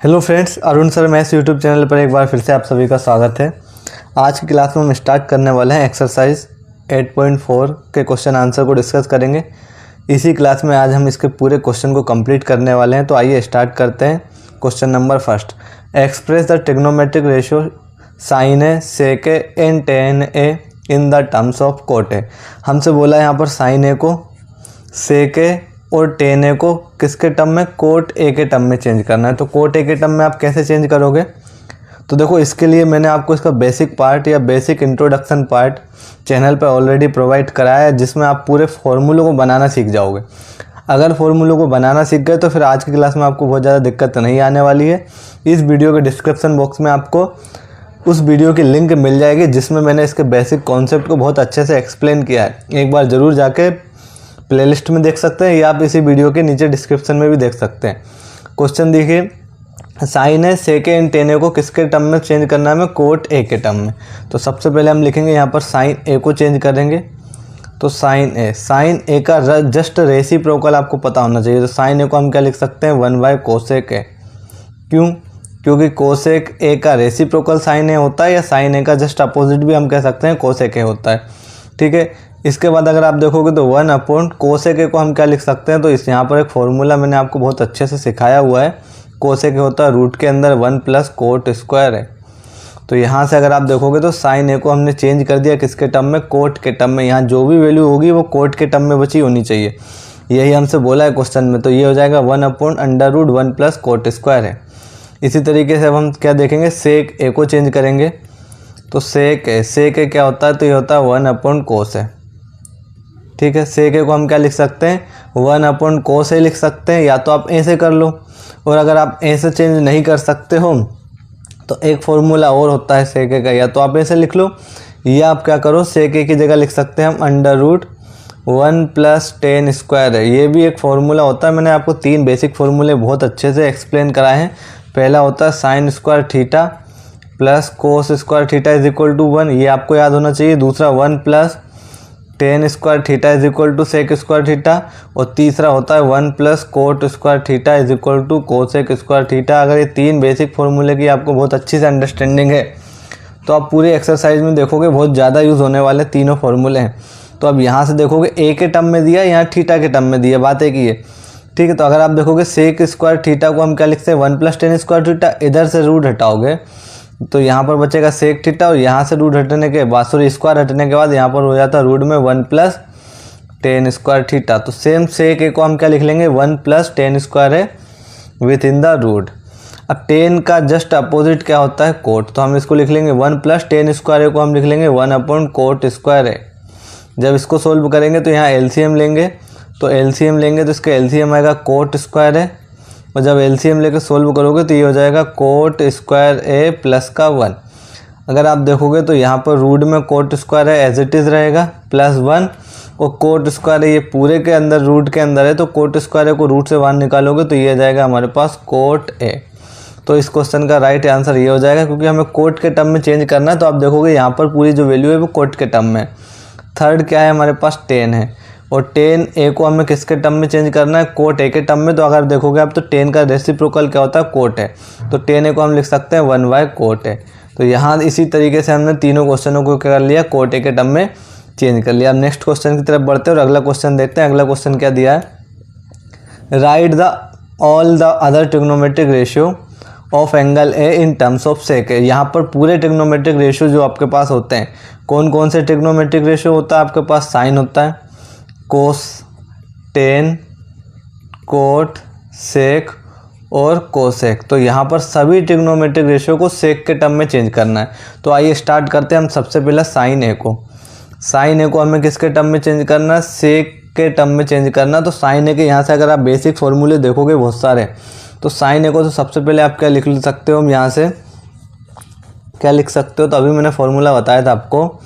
Hello friends, Arun sir maths YouTube channel पर एक बार फिर से आप सभी का स्वागत है। आज की क्लास में हम स्टार्ट करने वाले हैं एक्सरसाइज 8.4 के क्वेश्चन आंसर को डिस्कस करेंगे। इसी क्लास में आज हम इसके पूरे क्वेश्चन को कंप्लीट करने वाले हैं। तो आइए स्टार्ट करते हैं। Question number first, express the trigonometric ratio sine A sec A and tan A in the terms of cot A. हमसे बोला है यहाँ पर साइन ए को सेक ए और टेन ए को किसके टर्म में, कोट ए के टर्म में चेंज करना है। तो कोट ए के टर्म में आप कैसे चेंज करोगे? तो देखो, इसके लिए मैंने आपको इसका बेसिक पार्ट या बेसिक इंट्रोडक्शन पार्ट चैनल पर ऑलरेडी प्रोवाइड कराया है, जिसमें आप पूरे फॉर्मूलों को बनाना सीख जाओगे। अगर फॉर्मूलों को बनाना सीख गए तो फिर आज की क्लास में आपको बहुत ज़्यादा दिक्कत नहीं आने वाली है। इस वीडियो के डिस्क्रिप्शन बॉक्स में आपको उस वीडियो की लिंक मिल जाएगी जिसमें मैंने इसके बेसिक कॉन्सेप्ट को बहुत अच्छे से एक्सप्लेन किया है। एक बार ज़रूर जाके प्लेलिस्ट में देख सकते हैं या आप इसी वीडियो के नीचे डिस्क्रिप्शन में भी देख सकते हैं। क्वेश्चन देखिए, sine A sec A and tan A को किसके टर्म में चेंज करना है? कोट ए के टर्म में। तो सबसे पहले हम लिखेंगे यहाँ पर साइन ए को चेंज करेंगे। तो साइन ए का जस्ट रेसिप्रोकल आपको पता होना चाहिए। तो साइन ए को हम क्या लिख सकते हैं? 1 कोसेक ए। क्यों? क्योंकि कोसेक ए का रेसिप्रोकल साइन ए होता है, या साइन ए का जस्ट अपोजिट भी हम कह सकते हैं कोसेक ए होता है। ठीक है। इसके बाद अगर आप देखोगे तो 1 कोसेक ए को हम क्या लिख सकते हैं? तो इस यहाँ पर एक फॉर्मूला मैंने आपको बहुत अच्छे से सिखाया हुआ है। कोसेक ए होता है रूट के अंदर 1 प्लस कोट स्क्वायर है। तो यहाँ से अगर आप देखोगे तो साइन ए को हमने चेंज कर दिया किसके टर्म में? कोट के टर्म में। यहाँ जो भी वैल्यू होगी वो कोट के टर्म में बची होनी चाहिए, यही हमसे बोला है क्वेश्चन में। तो ये हो जाएगा 1/√1 प्लस कोट स्क्वायर है। इसी तरीके से अब हम क्या देखेंगे, सेक ए को चेंज करेंगे। तो सेक ए क्या होता है? तो ये होता है 1 कोस है। ठीक है। सेक ए को हम क्या लिख सकते हैं? 1 कोस ए लिख सकते हैं, या तो आप ए से कर लो। और अगर आप ए से चेंज नहीं कर सकते हो तो एक फॉर्मूला और होता है सेक ए का, या तो आप ए से लिख लो, या आप क्या करो, सेक ए की जगह लिख सकते हैं हम √1 प्लस टेन स्क्वायर है। ये भी एक फॉर्मूला होता है। मैंने आपको 3 बेसिक फॉर्मूले बहुत अच्छे से एक्सप्लेन कराए हैं। पहला होता है sine square theta plus cos square theta is equal to 1, ये आपको याद होना चाहिए। दूसरा 1 plus tan square theta is equal to sec square theta, और तीसरा होता है 1 plus cot square theta is equal to cosec square theta. अगर ये 3 बेसिक फॉर्मूले की आपको बहुत अच्छी से अंडरस्टैंडिंग है तो आप पूरे एक्सरसाइज में देखोगे बहुत ज़्यादा यूज़ होने वाले तीनों फॉर्मूले हैं। तो अब यहाँ से देखोगे ए के टर्म में दिया, यहाँ थीटा के टर्म में दिया, बात एक ही है। ठीक है। तो अगर आप देखोगे सेक स्क्वायर थीटा को हम क्या लिखते हैं? 1 प्लस टेन स्क्वायर थीटा। इधर से रूट हटाओगे तो यहाँ पर बचेगा सेक थीटा, और यहाँ से रूट हटने के बाद, सॉरी स्क्वायर हटने के बाद यहाँ पर हो जाता है रूट में 1 प्लस टेन स्क्वायर थीटा। तो सेम सेक ए को हम क्या लिख लेंगे? 1 प्लस टेन स्क्वायर है विथ इन द रूट। अब टेन का जस्ट अपोजिट क्या होता है? कोट। तो हम इसको लिख लेंगे 1 प्लस टेन स्क्वायर ए को हम लिख लेंगे 1 कोट स्क्वायर ए। जब इसको सोल्व करेंगे तो यहाँ एलसीएम लेंगे, तो एलसीएम लेंगे तो इसका एलसीएम आएगा कोट स्क्वायर है, और जब एलसीएम लेकर सोल्व करोगे तो ये हो जाएगा कोट स्क्वायर ए प्लस का 1। अगर आप देखोगे तो यहाँ पर रूट में कोट स्क्वायर है एज इट इज़ रहेगा प्लस 1, और कोट स्क्वायर है ये पूरे के अंदर रूट के अंदर है, तो कोट स्क्वायर ए को रूट से 1 निकालोगे तो ये आ जाएगा हमारे पास कोट ए। तो इस क्वेश्चन का राइट आंसर ये हो जाएगा, क्योंकि हमें कोट के टर्म में चेंज करना है। तो आप देखोगे यहाँ पर पूरी जो वैल्यू है वो कोट के टर्म में। थर्ड क्या है हमारे पास? 10 है, और 10 ए को हमें किसके टर्म में चेंज करना है? कोट ए के टर्म में। तो अगर देखोगे आप तो 10 का रेसिप्रोकल क्या होता है? कोट है। तो 10 ए को हम लिख सकते हैं 1 कोट है। तो यहाँ इसी तरीके से हमने तीनों क्वेश्चनों को क्या कर लिया? कोट ए के टर्म में चेंज कर लिया। अब नेक्स्ट क्वेश्चन की तरफ बढ़ते हैं और अगला क्वेश्चन देखते हैं। अगला क्वेश्चन क्या दिया है? Write the all the other trigonometric ratio of angle A in terms of sec A. यहाँ पर पूरे ट्रिग्नोमेट्रिक रेशियो जो आपके पास होते हैं, कौन कौन से ट्रिग्नोमेट्रिक रेशियो होता है आपके पास? साइन होता है, कोस, टेन, कोट, सेक और कोसेक। तो यहाँ पर सभी ट्रिग्नोमेट्रिक रेशियो को सेक के टर्म में चेंज करना है। तो आइए स्टार्ट करते हैं हम सबसे पहले साइन ए को। साइन ए को हमें किसके टर्म में चेंज करना है? सेक के टर्म में चेंज करना। तो साइन ए के यहाँ से अगर आप बेसिक फॉर्मूले देखोगे बहुत सारे, तो साइन ए को तो सबसे पहले आप क्या लिख सकते हो? हम यहाँ से क्या लिख सकते हो? तो अभी मैंने फॉर्मूला बताया था आपको,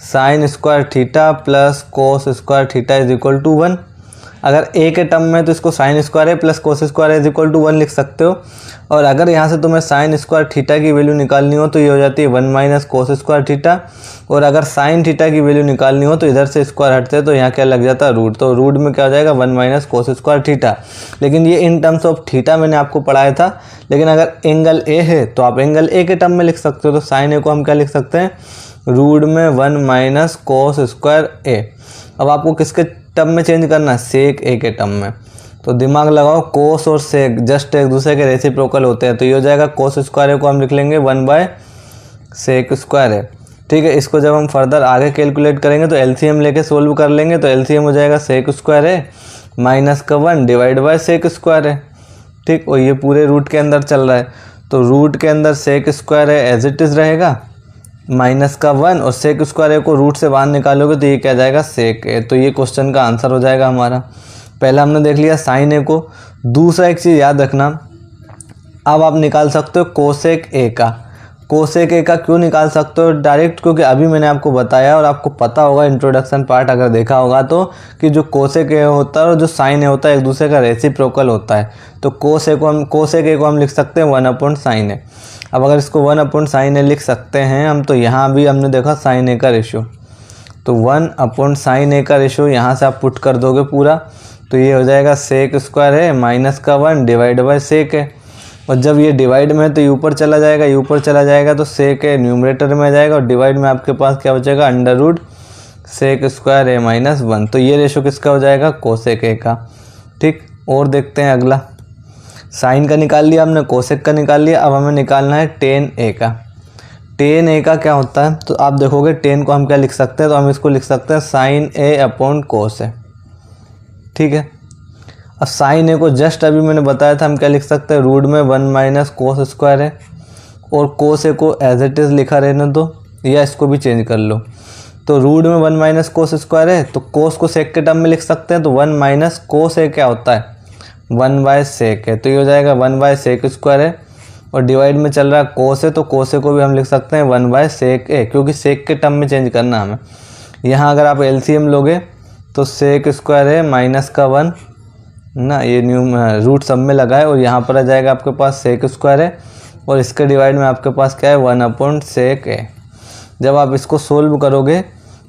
sine square theta plus cos square theta is equal to 1। अगर ए के टर्म में तो इसको sine square A plus cos square is equal to 1 लिख सकते हो। और अगर यहाँ से तुम्हें साइन स्क्वायर थीटा की वैल्यू निकालनी हो तो ये हो जाती है 1 माइनस कोस स्क्वायर थीटा। और अगर साइन थीटा की वैल्यू निकालनी हो तो इधर से स्क्वायर हटते हैं तो यहाँ क्या लग जाता है रूट, तो रूट में क्या हो जाएगा 1 माइनस कोस स्क्वायर थीटा। लेकिन ये इन टर्म्स ऑफ थीटा मैंने आपको पढ़ाया था। लेकिन अगर एंगल ए है तो आप एंगल ए के टर्म में लिख सकते हो। तो साइन ए को हम क्या लिख सकते हैं, रूट में 1 माइनस कोस स्क्वायर ए। अब आपको किसके टर्म में चेंज करना है, सेक ए के टर्म में। तो दिमाग लगाओ, कोस और सेक जस्ट एक दूसरे के रेसिप्रोकल होते हैं। तो ये हो जाएगा कोस स्क्वायर ए को हम लिख लेंगे 1 बाय सेक स्क्वायर ए। ठीक है, इसको जब हम फर्दर आगे कैलकुलेट करेंगे तो एलसीएम लेके सोल्व कर लेंगे। तो एलसीएम हो जाएगा सेक स्क्वायर ए माइनस का 1 डिवाइड बाय सेक स्क्वायर ए। ठीक, और ये पूरे रूट के अंदर चल रहा है तो रूट के अंदर sec square A as it is रहेगा माइनस का 1, और सेक स्क्वायर ए को रूट से बाहर निकालोगे तो ये क्या जाएगा सेक ए। तो ये क्वेश्चन का आंसर हो जाएगा हमारा। पहला हमने देख लिया साइन ए को। दूसरा एक चीज़ याद रखना, अब आप निकाल सकते हो कोसेक ए का। कोसेक ए का क्यों निकाल सकते हो डायरेक्ट, क्योंकि अभी मैंने आपको बताया और आपको पता होगा इंट्रोडक्शन पार्ट अगर देखा होगा तो, कि जो कोसेक ए होता है और जो साइन ए होता है एक दूसरे का रेसिप्रोकल होता है। तो कोसेक ए को हम लिख सकते हैं 1 अपॉन साइन ए। अब अगर इसको 1 अपॉन साइन ए लिख सकते हैं हम, तो यहाँ भी हमने देखा साइन ए का रेशियो, तो 1 अपॉन साइन ए का रेशियो यहाँ से आप पुट कर दोगे पूरा, तो ये हो जाएगा सेक स्क्वायर है माइनस का 1 डिवाइड बाय सेक है। और जब ये डिवाइड में है तो ये ऊपर चला जाएगा, ये ऊपर चला जाएगा तो सेक है न्यूमरेटर में आ जाएगा, और डिवाइड में आपके पास क्या बचेगा under root sec square A minus 1। तो ये रेशियो किसका हो जाएगा, कोसेक ए का। ठीक, और देखते हैं अगला। साइन का निकाल लिया हमने, कोसेक का निकाल लिया, अब हमें निकालना है टेन ए का। टेन ए का क्या होता है, तो आप देखोगे टेन को हम क्या लिख सकते हैं, तो हम इसको लिख सकते हैं साइन ए अपॉन कोस है। ठीक है, अब साइन ए को जस्ट अभी मैंने बताया था हम क्या लिख सकते हैं, रूट में 1 माइनस कोस स्क्वायर है, और कोस ए को एज इट इज़ लिखा रहने दो, या इसको भी चेंज कर लो। तो रूट में 1 माइनस कोस स्क्वायर है, तो कोस को सेक के टर्म में लिख सकते हैं, तो 1 माइनस कोस ए क्या होता है 1 बाय सेक है, तो ये हो जाएगा 1 बाय सेक स्क्वायर है, और डिवाइड में चल रहा है कोस है, तो कोस ए को भी हम लिख सकते हैं 1 बाय सेक ए, क्योंकि सेक के टर्म में चेंज करना हमें। यहाँ अगर आप एलसीएम लोगे तो सेक स्क्वायर है माइनस का 1 ना, ये रूट सब में लगा है, और यहाँ पर आ जाएगा आपके पास सेक स्क्वायर है, और इसके डिवाइड में आपके पास क्या है 1 अपॉन सेक ए। जब आप इसको सोल्व करोगे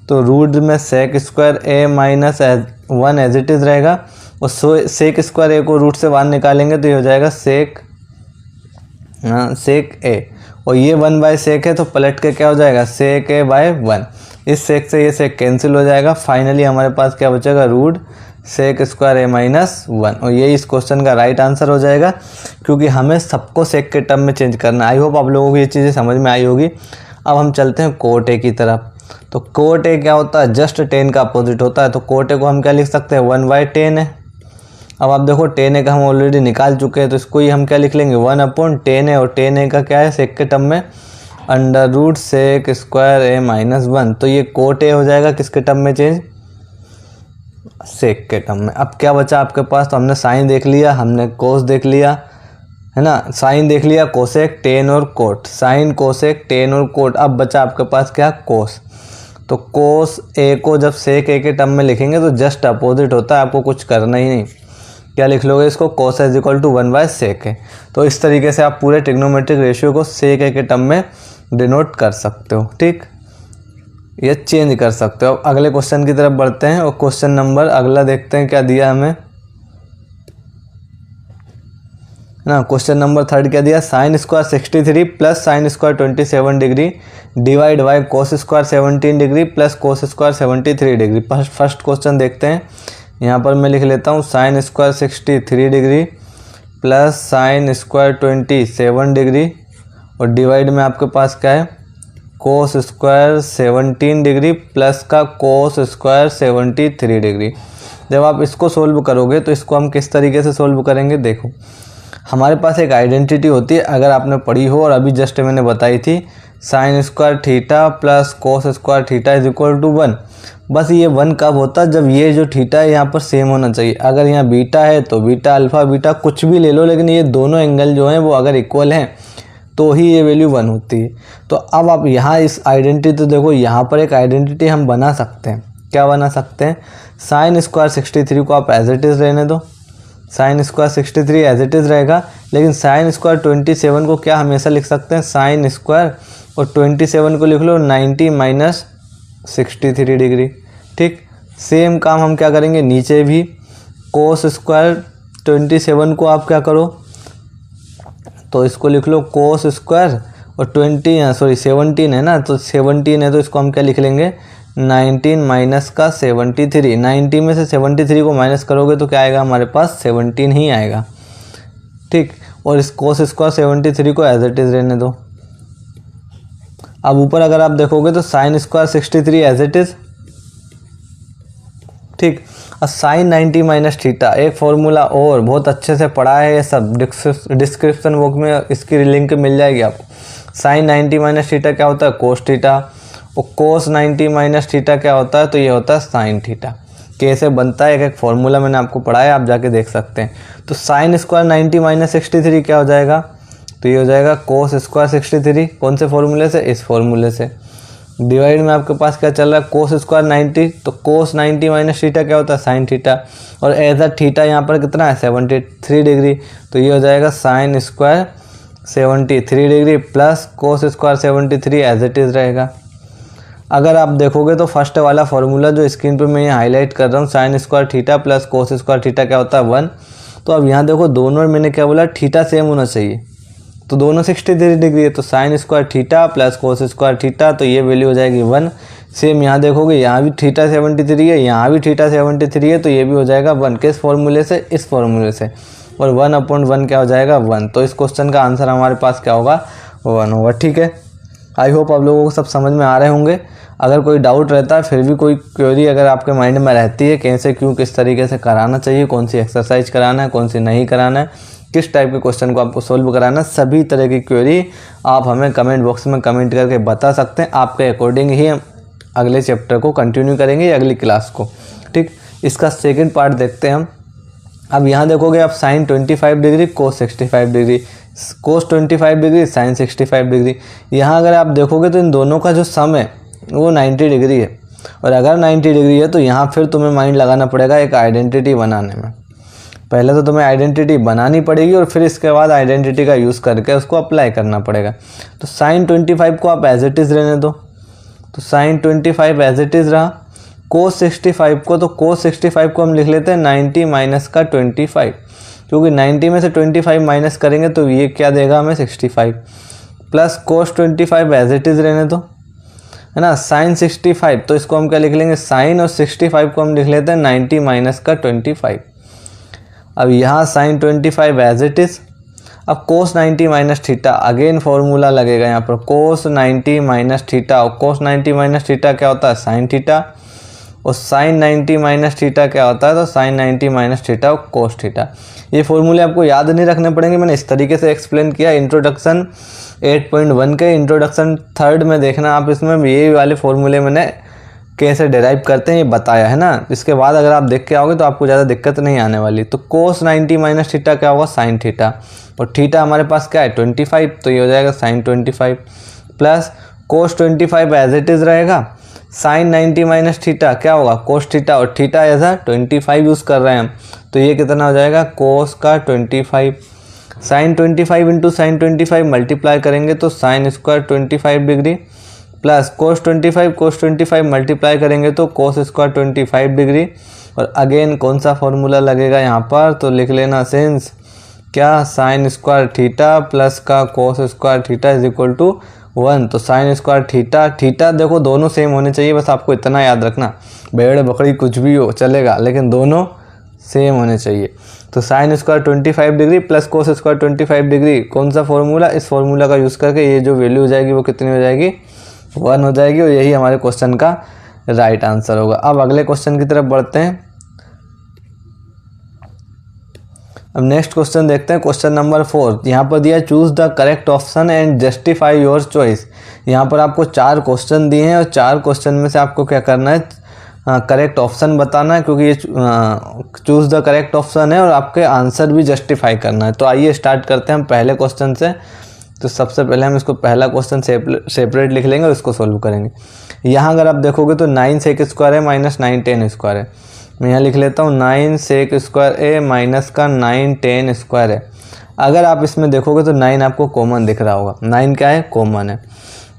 तो रूट में sec square A minus 1 as it is रहेगा, और सेक स्क्वायर ए को रूट से बाहर निकालेंगे तो ये हो जाएगा सेक ए, और ये 1 बाय सेक है तो पलट के क्या हो जाएगा सेक ए बाय 1। इस सेक से ये सेक कैंसिल हो जाएगा। फाइनली हमारे पास क्या बचेगा root sec square A minus 1, और यही इस क्वेश्चन का राइट आंसर हो जाएगा, क्योंकि हमें सबको सेक के टर्म में चेंज करना है। आई होप आप लोगों को ये चीज़ें समझ में आई होगी। अब हम चलते हैं कोट ए की तरफ। तो कोट ए क्या होता है, जस्ट टेन का अपोजिट होता है। तो कोट ए को हम क्या लिख सकते हैं 1 बाय टेन है। अब आप देखो टेन ए का हम ऑलरेडी निकाल चुके हैं, तो इसको ही हम क्या लिख लेंगे 1 अपॉन टेन ए, और टेन ए का क्या है सेक के टर्म में under root sec square A minus 1। तो ये कोट ए हो जाएगा किसके टर्म में चेंज, सेक के टर्म में। अब क्या बचा आपके पास, तो हमने साइन देख लिया, हमने कोस देख लिया, है ना, साइन देख लिया, कोसेक, टेन और कोट, साइन कोसेक टेन और कोट। अब बचा आपके पास क्या, कोस। तो कोस ए को जब सेक ए के टर्म में लिखेंगे तो जस्ट अपोजिट होता है, आपको कुछ करना ही नहीं। क्या लिख लोगे इसको, cos is equal to 1 by sec A. तो इस तरीके से आप पूरे ट्रिग्नोमेट्रिक रेशियो को सेक ए के टर्म में डिनोट कर सकते हो। ठीक, ये चेंज कर सकते हो। अब अगले क्वेश्चन की तरफ बढ़ते हैं, और क्वेश्चन नंबर अगला देखते हैं क्या दिया हमें, ना। क्वेश्चन नंबर 3 क्या दिया, sign square 63 plus sine square 27 degree divide by cos square 17 degree plus cos square 73 degree. First question देखते हैं। यहाँ पर मैं लिख लेता हूँ sign square 63 degree plus sine square 27 degree, और डिवाइड में आपके पास क्या है कोस स्क्वायर 17 डिग्री प्लस का कोस स्क्वायर 73 डिग्री। जब आप इसको सोल्व करोगे तो इसको हम किस तरीके से सोल्व करेंगे, देखो हमारे पास एक आइडेंटिटी होती है, अगर आपने पढ़ी हो, और अभी जस्ट मैंने बताई थी, sine square theta plus cos square theta is equal to 1। बस ये 1 कब होता है, जब ये जो थीटा है यहाँ पर सेम होना चाहिए। अगर यहाँ बीटा है तो बीटा अल्फ़ा बीटा कुछ भी ले लो, लेकिन ये दोनों एंगल जो हैं वो अगर इक्वल हैं तो ही ये वैल्यू 1 होती है। तो अब आप यहाँ इस आइडेंटिटी, तो देखो यहाँ पर एक आइडेंटिटी हम बना सकते हैं। क्या बना सकते हैं, साइन स्क्वायर 63 को आप एज इट इज़ रहने दो, sine square 63 as it is रहेगा। लेकिन साइन स्क्वायर 27 को क्या हमेशा लिख सकते हैं, साइन स्क्वायर और 27 को लिख लो 90 माइनस 63 डिग्री। ठीक, सेम काम हम क्या करेंगे नीचे भी, कोस स्क्वायर 27 को आप क्या करो, तो इसको लिख लो कोस स्क्वायर और 17 है ना, तो 17 है तो इसको हम क्या लिख लेंगे 19 माइनस का 73। 90 में से 73 को माइनस करोगे तो क्या आएगा हमारे पास 17 ही आएगा। ठीक, और इस कोस स्क्वायर 73 को एज इट इज़ रहने दो। अब ऊपर अगर आप देखोगे तो sine square 63 as it is. ठीक, और साइन 90 माइनस थीटा एक फॉर्मूला और बहुत अच्छे से पढ़ा है, ये सब डिस्क्रिप्शन बॉक्स में इसकी लिंक मिल जाएगी आपको। साइन 90 माइनस थीटा क्या होता है, कोस थीटा, और कोस 90 माइनस थीटा क्या होता है, तो ये होता है साइन थीटा। कैसे बनता है एक फॉर्मूला मैंने आपको पढ़ाया, आप जाके देख सकते हैं। तो साइन स्क्वायर 90 माइनस 63 क्या हो जाएगा, तो ये हो जाएगा कोस स्क्वायर 63। कौन से फॉर्मूले से, इस फॉर्मूले से। डिवाइड में आपके पास क्या चल रहा है, कोस स्क्वायर 90, तो कोस 90 माइनस थीटा क्या होता है, साइन थीटा, और एज अ थीटा यहाँ पर कितना है 73 डिग्री, तो ये हो जाएगा sine square 73 degree plus cos square 73 as it is रहेगा। अगर आप देखोगे तो फर्स्ट वाला फॉर्मूला जो स्क्रीन पे मैं हाईलाइट कर रहा हूँ, sign square theta plus cos square theta क्या होता है 1। तो अब यहाँ देखो दोनों मैंने क्या बोला, थीटा सेम होना चाहिए, तो दोनों 63 डिग्री है, तो sine square theta plus cos square theta, तो ये वैल्यू हो जाएगी 1। सेम यहाँ देखोगे यहाँ भी थीटा 73 है, यहाँ भी थीटा 73 है, तो ये भी हो जाएगा 1। किस फॉर्मूले से, इस फॉर्मूले से, और 1/1 क्या हो जाएगा 1। तो इस क्वेश्चन का आंसर हमारे पास क्या होगा, 1 होगा। ठीक है, आई होप आप लोगों को सब समझ में आ रहे होंगे। अगर कोई डाउट रहता है, फिर भी कोई क्वेरी अगर आपके माइंड में रहती है, कैसे क्यों किस तरीके से कराना चाहिए, कौन सी एक्सरसाइज कराना है, कौन सी नहीं कराना है, किस टाइप के क्वेश्चन को आपको सोल्व कराना है, सभी तरह की क्वेरी आप हमें कमेंट बॉक्स में कमेंट करके बता सकते हैं। आपके अकॉर्डिंग ही हम अगले चैप्टर को कंटिन्यू करेंगे या अगली क्लास को। ठीक, इसका सेकेंड पार्ट देखते हैं हम। अब यहाँ देखोगे आप साइन 25 डिग्री कोस 65 डिग्री, कोस 25 डिग्री साइन 65 डिग्री। यहाँ अगर आप देखोगे तो इन दोनों का जो सम है वो 90 डिग्री है, और अगर 90 डिग्री है तो यहाँ फिर तुम्हें माइंड लगाना पड़ेगा एक आइडेंटिटी बनाने में। पहले तो तुम्हें आइडेंटिटी बनानी पड़ेगी और फिर इसके बाद आइडेंटिटी का यूज़ करके उसको अप्लाई करना पड़ेगा। तो साइन 25 को आप एज इट इज़ रहने दो, तो साइन 25 एज इट इज़ रहा। कोस 65 को, तो कोस 65 को हम लिख लेते हैं 90 माइनस का 25, क्योंकि 90 में से 25 माइनस करेंगे तो ये क्या देगा हमें 65, plus cos 25 as it is रहने दो, है ना। साइन 65, तो इसको हम क्या लिख लेंगे, साइन और 65 को हम लिख लेते हैं 90 माइनस का 25। अब यहाँ साइन 25 एज इट इज़। अब cos 90 minus theta, again formula लगेगा यहाँ पर, कोस 90 माइनस थीटा, और कोस 90 माइनस थीटा क्या होता है साइन थीटा, और साइन 90 माइनस थीटा क्या होता है, तो साइन 90 माइनस थीटा और कोस थीटा। ये फॉर्मूले आपको याद नहीं रखने पड़ेंगे, मैंने इस तरीके से एक्सप्लेन किया। इंट्रोडक्शन 8.1 के इंट्रोडक्शन 3rd में देखना आप, इसमें ये वाले फॉर्मूले मैंने कैसे डिराइव करते हैं ये बताया है ना। इसके बाद अगर आप देख के आओगे तो आपको ज़्यादा दिक्कत नहीं आने वाली। तो कोस 90 माइनस थीटा क्या होगा, साइन थीटा, और थीटा हमारे पास क्या है 25, तो ये हो जाएगा sine 25, plus cos 25 as it is रहेगा। साइन 90 माइनस थीटा क्या होगा, कोस थीटा, और थीटा एज आ 25 यूज़ कर रहे हैं हम, तो ये कितना हो जाएगा कोस का 25। साइन 25 इंटू साइन 25 मल्टीप्लाई करेंगे तो sine square 25 degree, plus cos 25 multiply करेंगे तो कोस स्क्वायर 25 डिग्री। और अगेन कौन सा फॉर्मूला लगेगा यहाँ पर, तो लिख लेना सिंस क्या, साइन स्क्वायर थीटा प्लस का cos square theta is equal to 1। तो साइन स्क्वायर थीटा देखो दोनों सेम होने चाहिए, बस आपको इतना याद रखना, भेड़ बकरी कुछ भी हो चलेगा, लेकिन दोनों सेम होने चाहिए। तो sine square 25 degree plus cos square 25 degree, कौन सा फॉर्मूला, इस फॉर्मूला का यूज़ करके ये जो वैल्यू हो जाएगी वो कितनी हो जाएगी 1 हो जाएगी, और यही हमारे क्वेश्चन का राइट आंसर होगा। अब अगले क्वेश्चन की तरफ बढ़ते हैं। अब नेक्स्ट क्वेश्चन देखते हैं, क्वेश्चन नंबर 4। यहाँ पर दिया choose the correct option and justify your choice. यहाँ पर आपको 4 क्वेश्चन दिए हैं और 4 क्वेश्चन में से आपको क्या करना है, करेक्ट ऑप्शन बताना है, क्योंकि ये चूज़ द करेक्ट ऑप्शन है और आपके आंसर भी जस्टिफाई करना है। तो आइए स्टार्ट करते हैं हम पहले क्वेश्चन से। तो सबसे पहले हम इसको पहला क्वेश्चन सेपरेट लिख लेंगे और इसको सोल्व करेंगे। यहाँ अगर आप देखोगे तो 9 सेक स्क्वायर है माइनस 9 10 स्क्वायर है। मैं यहाँ लिख लेता हूँ 9 सेक स्क्वायर ए माइनस का 9 टेन स्क्वायर है। अगर आप इसमें देखोगे तो 9 आपको कॉमन दिख रहा होगा, 9 क्या है, कॉमन है।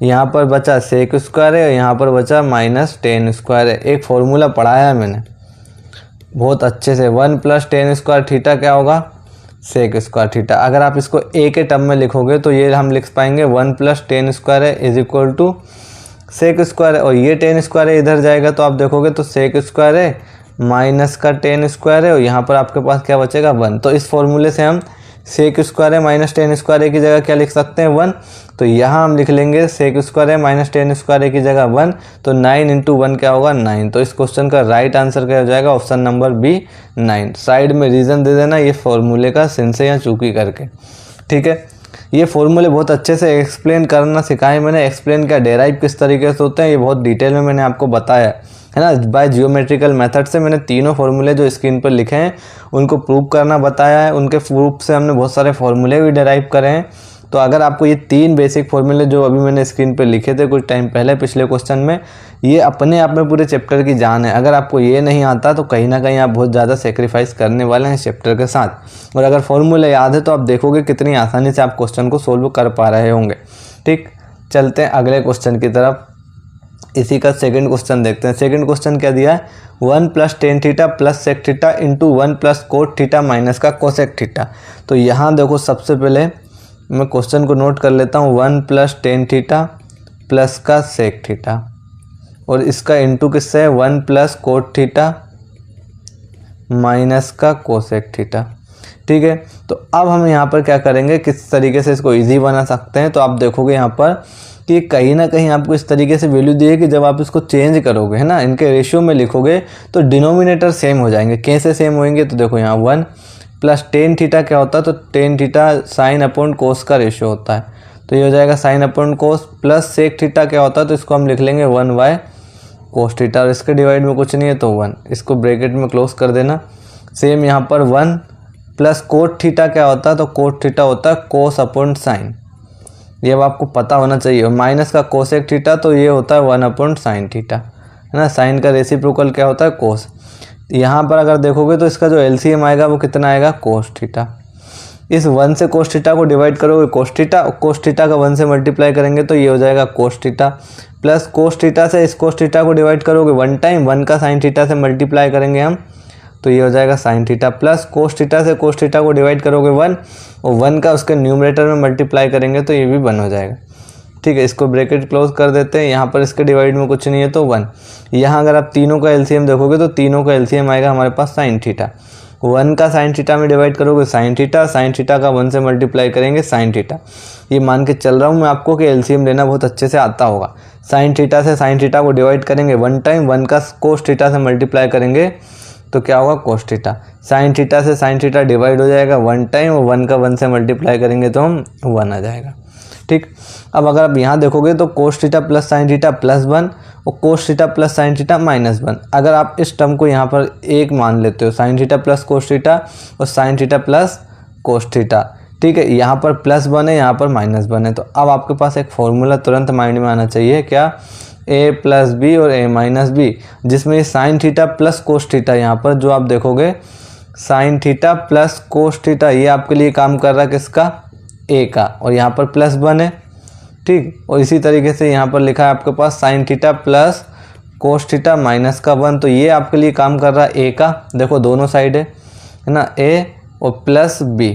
यहाँ पर बचा सेक स्क्वायर है और यहाँ पर बचा माइनस 10 स्क्वायर है। एक फॉर्मूला पढ़ाया है मैंने बहुत अच्छे से, 1 प्लस 10 स्क्वायर थीटा क्या होगा, सेक स्क्वायर थीटा। अगर आप इसको ए के टर्म में लिखोगे तो ये हम लिख पाएंगे 1 प्लस 10 स्क्वायर है is equal to sec square है, और ये 10 स्क्वायर है इधर जाएगा तो आप देखोगे तो सेक स्क्वायर है माइनस का 10 स्क्वायर है और यहाँ पर आपके पास क्या बचेगा 1। तो इस फॉर्मूले से हम सेक स्क्वायर है माइनस 10 स्क्वायर है की जगह क्या लिख सकते हैं 1। तो यहाँ हम लिख लेंगे सेक स्क्वायर है माइनस 10 स्क्वायर है की जगह 1, तो 9 इंटू 1 क्या होगा 9। तो इस क्वेश्चन का राइट आंसर क्या हो जाएगा, ऑप्शन नंबर बी 9। साइड में रीज़न दे देना ये फॉर्मूले का सिन से या चूकी करके, ठीक है। ये फॉर्मूले बहुत अच्छे से एक्सप्लेन करना सिखाए मैंने, एक्सप्लेन क्या डेराइव किस तरीके से होते हैं ये बहुत डिटेल में मैंने आपको बताया है ना। बाय जियोमेट्रिकल मेथड से मैंने तीनों फॉर्मूले जो स्क्रीन पर लिखे हैं उनको प्रूव करना बताया है, उनके प्रूफ से हमने बहुत सारे फॉर्मूले भी डेराइव करे हैं। तो अगर आपको ये 3 बेसिक फॉर्मूले जो अभी मैंने स्क्रीन पर लिखे थे कुछ टाइम पहले पिछले क्वेश्चन में, ये अपने आप में पूरे चैप्टर की जान है। अगर आपको ये नहीं आता तो कहीं ना कहीं आप बहुत ज़्यादा सेक्रीफाइस करने वाले हैं इस चैप्टर के साथ। और अगर फॉर्मूले याद है तो आप देखोगे कितनी आसानी से आप क्वेश्चन को सोल्व कर पा रहे होंगे। ठीक, चलते हैं अगले क्वेश्चन की तरफ। इसी का सेकंड क्वेश्चन देखते हैं। सेकंड क्वेश्चन क्या दिया है, 1 plus tan theta plus sec theta into 1 plus cot theta minus का कोसेक थीटा। तो यहाँ देखो सबसे पहले मैं क्वेश्चन को नोट कर लेता हूँ, 1 प्लस टेन थीटा प्लस का सेक थीटा और इसका इंटू किससे है 1 प्लस कोट थीटा माइनस का कोसेक थीटा। ठीक है, तो अब हम यहाँ पर क्या करेंगे, किस तरीके से इसको इजी बना सकते हैं। तो आप देखोगे यहाँ पर कि कहीं ना कहीं आपको इस तरीके से वैल्यू दी है कि जब आप इसको चेंज करोगे है ना, इनके रेशियो में लिखोगे तो डिनोमिनेटर सेम हो जाएंगे। कैसे सेम होंगे, तो देखो यहाँ 1 प्लस टेन थीटा क्या होता है, तो tan theta sine upon cos का रेशियो होता है, तो ये हो जाएगा sine upon cos. Plus sec theta क्या होता है, तो इसको हम लिख लेंगे 1 बाय कोस थीटा और इसके डिवाइड में कुछ नहीं है तो 1, इसको ब्रैकेट में क्लोज कर देना। सेम यहाँ पर 1 प्लस कोट थीटा क्या होता है, तो कोट थीटा होता है कोस अपॉन साइन, ये अब आपको पता होना चाहिए। माइनस का कोसेक थीटा तो ये होता है 1 अपॉन साइन थीटा, है ना। साइन का रेसिप्रोकल क्या होता है कोस। यहाँ पर अगर देखोगे तो इसका जो एलसीएम आएगा वो कितना आएगा कोस थीटा। इस 1 से कोस थीटा को डिवाइड करोगे कोस थीटा, कोस थीटा का 1 से मल्टीप्लाई करेंगे तो ये हो जाएगा cos theta. Plus cos theta से इस कोस थीटा को डिवाइड करोगे 1 टाइम, 1 का साइन थीटा से मल्टीप्लाई करेंगे हम तो ये हो जाएगा sign theta. Plus cos theta से कोस थीटा को डिवाइड करोगे 1 और 1 का उसके न्यूमरेटर में मल्टीप्लाई करेंगे तो ये भी 1 हो जाएगा। ठीक है, इसको ब्रैकेट क्लोज कर देते हैं। यहाँ पर इसके डिवाइड में कुछ नहीं है तो 1। यहाँ अगर आप तीनों का एलसीएम देखोगे तो तीनों का एलसीएम आएगा हमारे पास साइन थीटा। 1 का साइन थीटा में डिवाइड करोगे साइन थीटा का 1 से मल्टीप्लाई करेंगे साइन थीटा। ये मान के चल रहा हूँ मैं आपको कि एलसीएम लेना बहुत अच्छे से आता होगा। साइन थीटा से साइन थीटा को डिवाइड करेंगे 1 टाइम, 1 का कोस थीटा से मल्टीप्लाई करेंगे तो क्या होगा कोस थीटा। साइन थीटा से साइन थीटा डिवाइड हो जाएगा 1 टाइम और 1 का 1 से मल्टीप्लाई करेंगे तो हम 1 आ जाएगा। ठीक, अब अगर आप यहाँ देखोगे तो cos theta plus sign theta plus 1 और cos theta plus sine theta minus 1। अगर आप इस टर्म को यहाँ पर एक मान लेते हो, sine theta plus cos theta और sine theta plus cos theta, ठीक है, यहाँ पर प्लस 1 है, यहाँ पर माइनस 1 है। तो अब आपके पास एक फॉर्मूला तुरंत माइंड में आना चाहिए, क्या, a प्लस बी और a माइनस बी, जिसमें ये sine theta plus cos theta, यहाँ पर जो आप देखोगे sign theta plus cos theta ये आपके लिए काम कर रहा है किसका, a का, और यहाँ पर प्लस 1 है। ठीक, और इसी तरीके से यहाँ पर लिखा है आपके पास sine theta plus cos theta minus का 1, तो ये आपके लिए काम कर रहा है a का। देखो दोनों साइड है ना, a और प्लस b।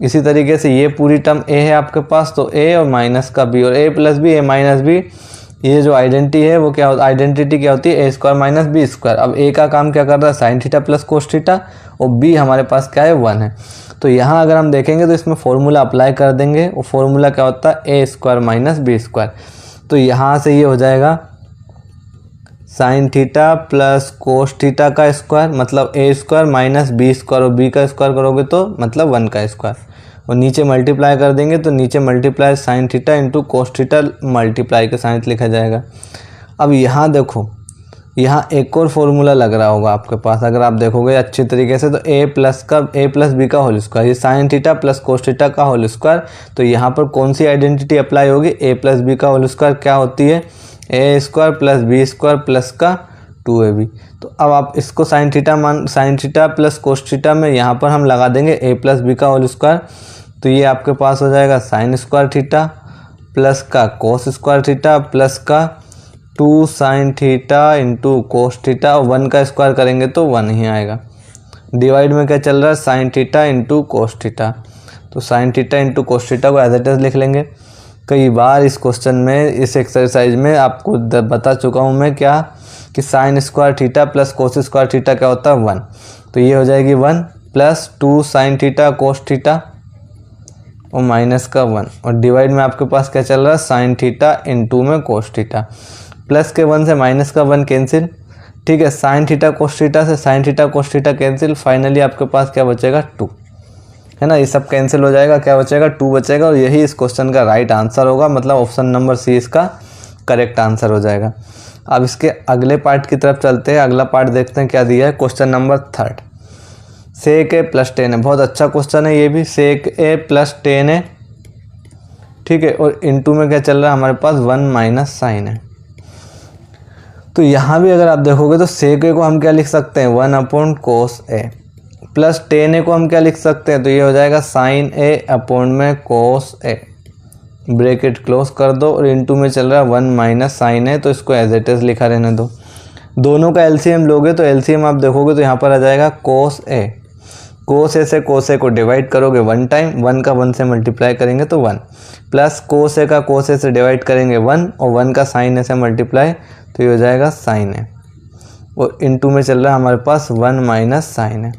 इसी तरीके से ये पूरी टर्म a है आपके पास तो a और माइनस का b, और a plus B a minus B, ये जो आइडेंटिटी है वो क्या आइडेंटिटी क्या होती है, A square minus B square. अब ए का काम क्या कर रहा है sine theta plus cos theta और बी हमारे पास क्या है 1 है। तो यहाँ अगर हम देखेंगे तो इसमें फॉर्मूला अप्लाई कर देंगे, और फॉर्मूला क्या होता है A square minus B square. तो यहाँ से ये हो जाएगा sign theta plus cos theta का स्क्वायर मतलब ए स्क्वायर माइनस बी स्क्वायर, और बी का स्क्वायर करोगे तो मतलब 1 का स्क्वायर, और नीचे मल्टीप्लाई कर देंगे तो नीचे multiply sign theta into cos theta multiply के साइन लिखा जाएगा। अब यहाँ देखो, यहाँ एक और फॉर्मूला लग रहा होगा आपके पास, अगर आप देखोगे अच्छी तरीके से तो ए प्लस बी का होल स्क्वायर, ये sine theta plus cos theta का होल स्क्वायर। तो यहाँ पर कौन सी आइडेंटिटी अप्लाई होगी, ए प्लस बी का होल स्क्वायर क्या होती है, A square plus B square plus का 2ab। तो अब आप इसको sine theta plus cos theta में यहाँ पर हम लगा देंगे a प्लस बी का होल स्क्वायर। तो ये आपके पास हो जाएगा साइन स्क्वायर थीटा प्लस का कोस स्क्वायर थीटा प्लस का 2 sign theta into cos theta, और 1 का स्क्वायर करेंगे तो 1 ही आएगा। डिवाइड में क्या चल रहा है, sine theta into cos theta. तो sine theta into cos theta को एज इट इज लिख लेंगे। कई बार इस क्वेश्चन में, इस एक्सरसाइज में आपको बता चुका हूँ मैं क्या, कि sign square theta plus cos square theta क्या होता है 1। तो ये हो जाएगी 1 plus 2 sine theta cos theta और माइनस का 1, और डिवाइड में आपके पास क्या चल रहा है, साइन थीटा इंटू में कोस थीटा। प्लस के 1 से माइनस का 1 कैंसिल, ठीक है। साइन थीटा कोस थीटा से sine theta cos theta cancel, finally आपके पास क्या बचेगा 2, है ना। ये सब कैंसिल हो जाएगा, क्या बचेगा 2 बचेगा, और यही इस क्वेश्चन का राइट आंसर होगा, मतलब ऑप्शन नंबर सी इसका करेक्ट आंसर हो जाएगा। अब इसके अगले पार्ट की तरफ चलते हैं। अगला पार्ट देखते हैं क्या दिया है। क्वेश्चन नंबर 3, सेक ए प्लस 10 है। बहुत अच्छा क्वेश्चन है ये भी, सेक ए प्लस 10 है, ठीक है। और इंटू में क्या चल रहा है हमारे पास 1 माइनस साइन है। तो यहाँ भी अगर आप देखोगे तो सेक ए को हम क्या लिख सकते हैं, 1 अपॉन कोस ए, प्लस 10 ए को हम क्या लिख सकते हैं, तो ये हो जाएगा साइन ए अपॉन में कोस ए, ब्रैकेट क्लोज कर दो, और इंटू में चल रहा है 1 माइनस साइन ए, तो इसको एज इट इज लिखा रहने दो। दोनों का एलसीएम लोगे तो एलसीएम आप देखोगे तो यहाँ पर आ जाएगा कोस ए। कोस ए से कोस ए को डिवाइड करोगे 1 टाइम, 1 का 1 से मल्टीप्लाई करेंगे तो 1, प्लस कोस ए का कोस ए से डिवाइड करेंगे 1, और 1 का साइन ए से मल्टीप्लाई, तो ये हो जाएगा साइन ए, और इंटू में चल रहा है हमारे पास 1 माइनस साइन ए,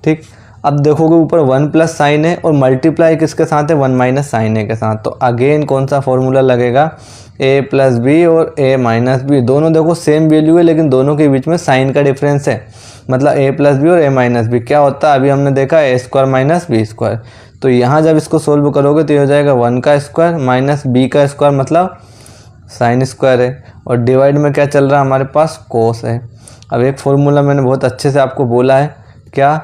ठीक। अब देखोगे ऊपर 1 प्लस साइन ए और मल्टीप्लाई किसके साथ है, 1 माइनस साइन ए के साथ। तो अगेन कौन सा फॉर्मूला लगेगा, a प्लस बी और a माइनस बी। दोनों देखो सेम वैल्यू है, लेकिन दोनों के बीच में साइन का डिफरेंस है, मतलब a प्लस बी और a माइनस बी। क्या होता है अभी हमने देखा, a square minus B square. तो यहाँ जब इसको सोल्व करोगे तो ये हो जाएगा 1 का स्क्वायर माइनस b का स्क्वायर, मतलब साइन स्क्वायर है, और डिवाइड में क्या चल रहा है हमारे पास, कोस है। अब एक फॉर्मूला मैंने बहुत अच्छे से आपको बोला है क्या,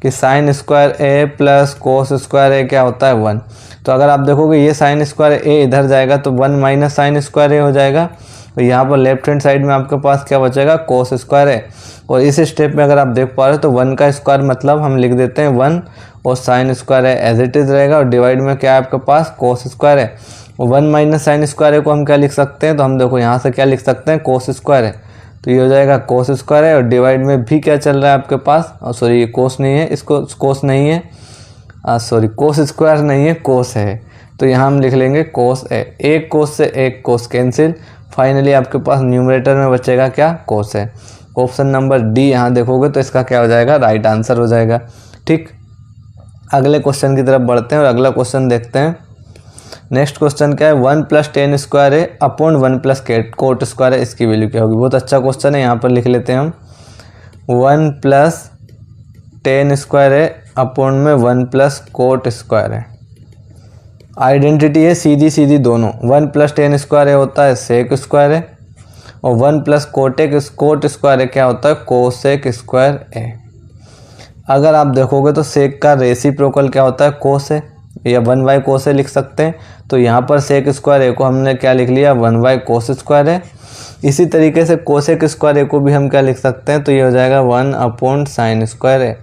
कि sign square A plus cos square ए क्या होता है 1। तो अगर आप देखोगे ये साइन स्क्वायर ए इधर जाएगा तो 1 माइनस साइन स्क्वायर ए हो जाएगा, तो यहाँ पर लेफ्ट हैंड साइड में आपके पास क्या बचेगा, कोस स्क्वायर ए। और इस स्टेप में अगर आप देख पा रहे हो तो 1 का स्क्वायर मतलब हम लिख देते हैं 1, और sine square A as it is रहेगा, और डिवाइड में क्या है आपके पास, कोस स्क्वायर है। और 1 माइनस साइन स्क्वायर ए को हम क्या लिख सकते हैं, तो हम देखो यहाँ से क्या लिख सकते हैं, कोस स्क्वायर है। तो ये हो जाएगा कोस स्क्वायर है, और डिवाइड में भी क्या चल रहा है आपके पास, सॉरी ये कोस नहीं है, इसको कोस नहीं है, सॉरी कोस स्क्वायर नहीं है, कोस है। तो यहाँ हम लिख लेंगे कोस है। एक कोस से एक कोस कैंसिल, फाइनली आपके पास न्यूमरेटर में बचेगा क्या, कोस है। ऑप्शन नंबर डी यहाँ देखोगे तो इसका क्या हो जाएगा, राइट आंसर हो जाएगा, ठीक। अगले क्वेश्चन की तरफ बढ़ते हैं और अगला क्वेश्चन देखते हैं। नेक्स्ट क्वेश्चन क्या है, 1 प्लस 10 स्क्वायर है अपॉन 1 प्लस कोट स्क्वायर है, इसकी वैल्यू क्या होगी। बहुत अच्छा क्वेश्चन है, यहाँ पर लिख लेते हैं हम 1 प्लस 10 स्क्वायर है अपॉन में 1 प्लस कोट स्क्वायर है। आइडेंटिटी है सीधी सीधी दोनों, 1 प्लस 10 स्क्वायर है होता है सेक स्क्वायर है, और 1 प्लस कोट स्क्वायर है क्या होता है, कोसेक स्क्वायर है। अगर आप देखोगे तो सेक का रेसिप्रोकल क्या होता है, कोस है, या 1 बाई कोस है लिख सकते हैं। तो यहाँ पर सेक स्क्वायर ए को हमने क्या लिख लिया, 1 बाई कोस स्क्वायर है। इसी तरीके से कोसेक स्क्वायर ए को भी हम क्या लिख सकते हैं, तो ये हो जाएगा 1 अपॉन साइन स्क्वायर है।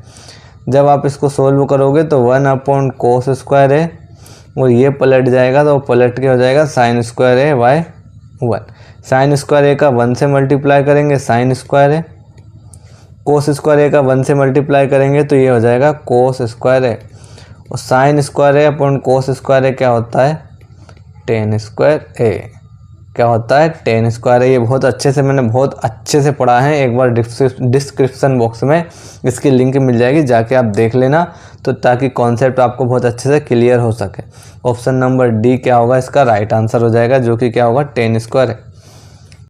जब आप इसको सोल्व करोगे तो 1 अपॉन कोस स्क्वायर है, और ये पलट जाएगा तो पलट के हो जाएगा साइन स्क्वायर है बाय 1। साइन स्क्वायर ए का 1 से मल्टीप्लाई करेंगे साइन स्क्वायर है, कोस स्क्वायर ए का 1 से मल्टीप्लाई करेंगे तो ये हो जाएगा कोस स्क्वायर है, और साइन स्क्वायर ए अपॉन कोस स्क्वायर ए क्या होता है, टेन स्क्वायर ए क्या होता है, टेन स्क्वायर है। ये बहुत अच्छे से मैंने बहुत अच्छे से पढ़ा है, एक बार डिस्क्रिप्शन बॉक्स में इसकी लिंक मिल जाएगी, जाके आप देख लेना, तो ताकि कॉन्सेप्ट आपको बहुत अच्छे से क्लियर हो सके। ऑप्शन नंबर डी क्या होगा, इसका राइट आंसर हो जाएगा, जो कि क्या होगा, टेन स्क्वायर है।